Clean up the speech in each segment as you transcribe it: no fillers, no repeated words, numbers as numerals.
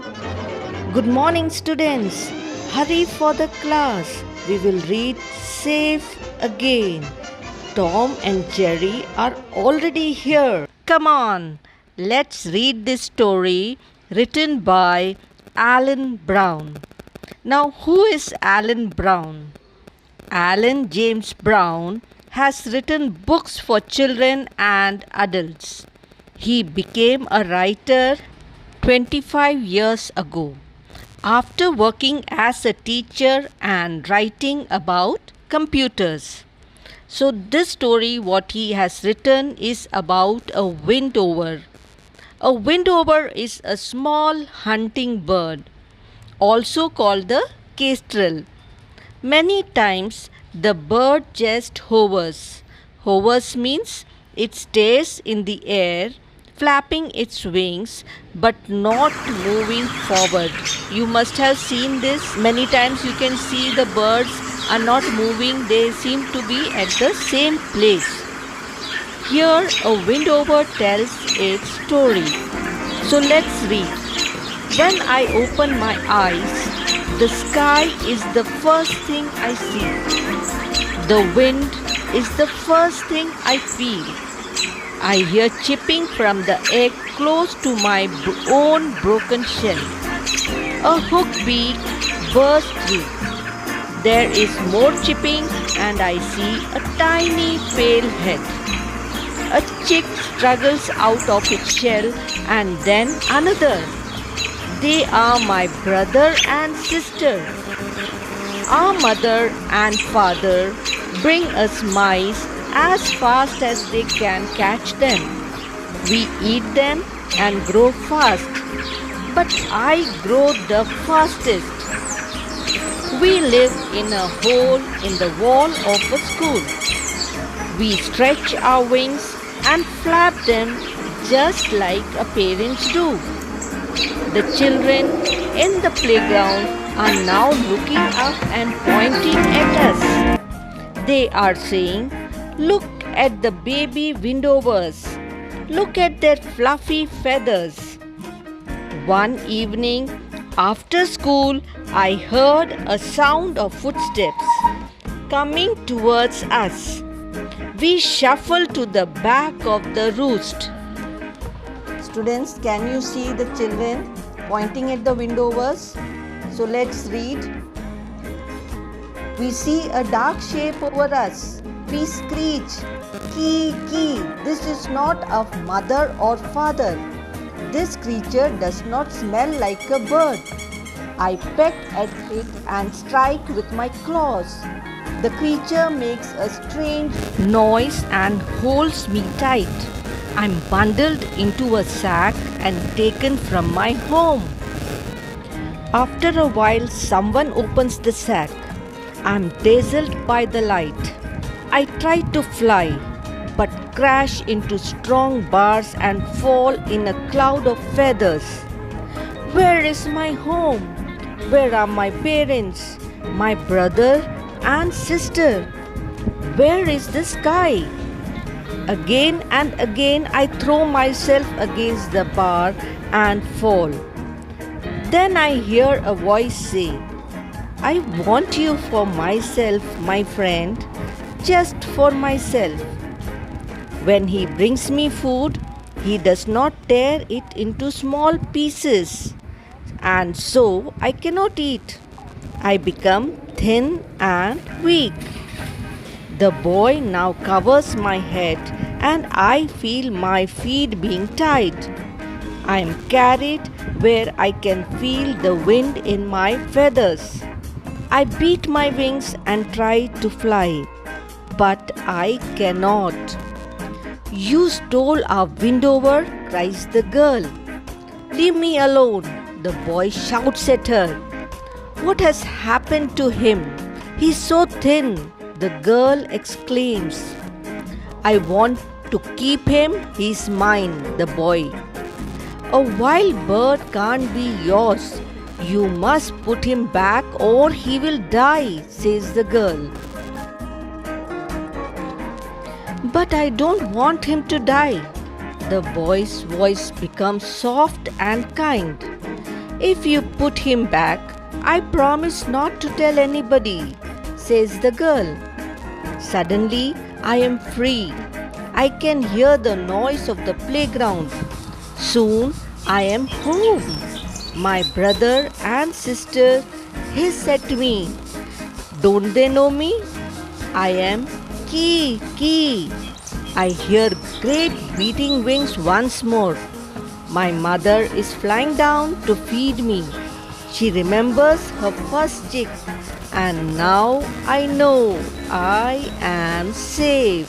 Good morning, students. Hurry for the class. We will read Safe again. Tom and Jerry are already here. Come on, let's read this story written by Alan Brown. Now, who is Alan Brown? Alan James Brown has written books for children and adults. He became a writer 25 years ago after working as a teacher and writing about computers. So, this story, what he has written, is about a windover. A windover is a small hunting bird, also called the kestrel. Many times the bird just hovers. Hovers means it stays in the air, flapping its wings but not moving forward. You must have seen this many times. You can see the birds are not moving, they seem to be at the same place. Here a windover tells its story. So let's read. When I open my eyes, the sky is the first thing I see. The wind is the first thing I feel. I hear chipping from the egg close to my own broken shell. A hook beak bursts through. There is more chipping and I see a tiny pale head. A chick struggles out of its shell and then another. They are my brother and sister. Our mother and father bring us mice as fast as they can catch them. We eat them and grow fast, but I grow the fastest. We live in a hole in the wall of a school. We stretch our wings and flap them just like a parents do. The children in the playground are now looking up and pointing at us. They are saying, "Look at the baby windovers. Look at their fluffy feathers." One evening after school, I heard a sound of footsteps coming towards us. We shuffled to the back of the roost. Students, can you see the children pointing at the windovers? So let's read. We see a dark shape over us. We screech, "Kee, kee." This is not a mother or father. This creature does not smell like a bird. I peck at it and strike with my claws. The creature makes a strange noise and holds me tight. I'm bundled into a sack and taken from my home. After a while, someone opens the sack. I'm dazzled by the light. I try to fly, but crash into strong bars and fall in a cloud of feathers. Where is my home? Where are my parents, my brother and sister? Where is the sky? Again and again I throw myself against the bar and fall. Then I hear a voice say, "I want you for myself, my friend, just for myself." When he brings me food, he does not tear it into small pieces, and so I cannot eat. I become thin and weak. The boy now covers my head and I feel my feet being tied. I am carried where I can feel the wind in my feathers. I beat my wings and try to fly, but I cannot. "You stole our windover," cries the girl. "Leave me alone," the boy shouts at her. "What has happened to him? He's so thin," the girl exclaims. "I want to keep him, he's mine," the boy. "A wild bird can't be yours. You must put him back or he will die," says the girl. "But I don't want him to die." The boy's voice becomes soft and kind. If you put him back, I promise not to tell anybody, says the girl. Suddenly, I am free. I can hear the noise of the playground. Soon, I am home. My brother and sister hiss at me. Don't they know me? I am Kee. I hear great beating wings once more. My mother is flying down to feed me. She remembers her first chick, and now I know I am safe.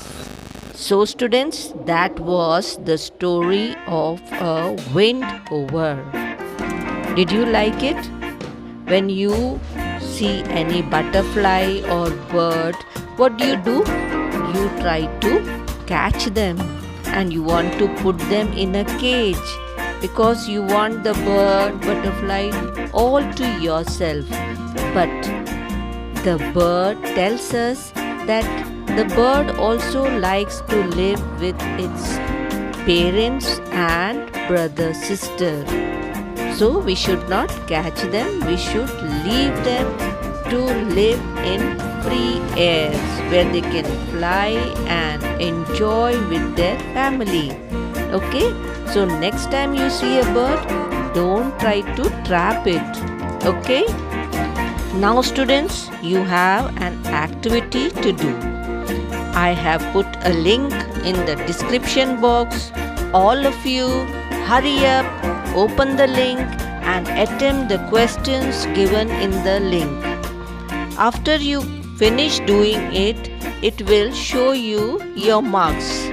So students, that was the story of a wind over. Did you like it? When you see any butterfly or bird, what do? You try to catch them, and you want to put them in a cage because you want the bird, butterfly all to yourself. But the bird tells us that the bird also likes to live with its parents and brother, sister. So we should not catch them, we should leave them to live in free airs where they can fly and enjoy with their family. Okay? So next time you see a bird, don't try to trap it. Okay? Now students, you have an activity to do. I have put a link in the description box. All of you, hurry up, open the link and attempt the questions given in the link. After you finish doing it, it will show you your marks.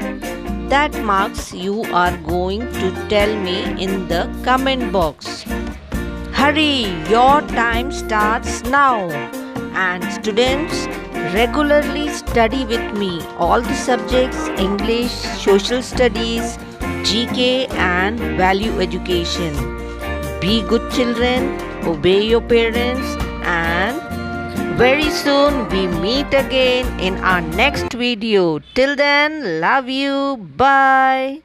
That marks you are going to tell me in the comment box. Hurry, your time starts now. And students, regularly study with me all the subjects: English, Social Studies, GK and Value Education. Be good children, obey your parents, and very soon we meet again in our next video. Till then, love you. Bye.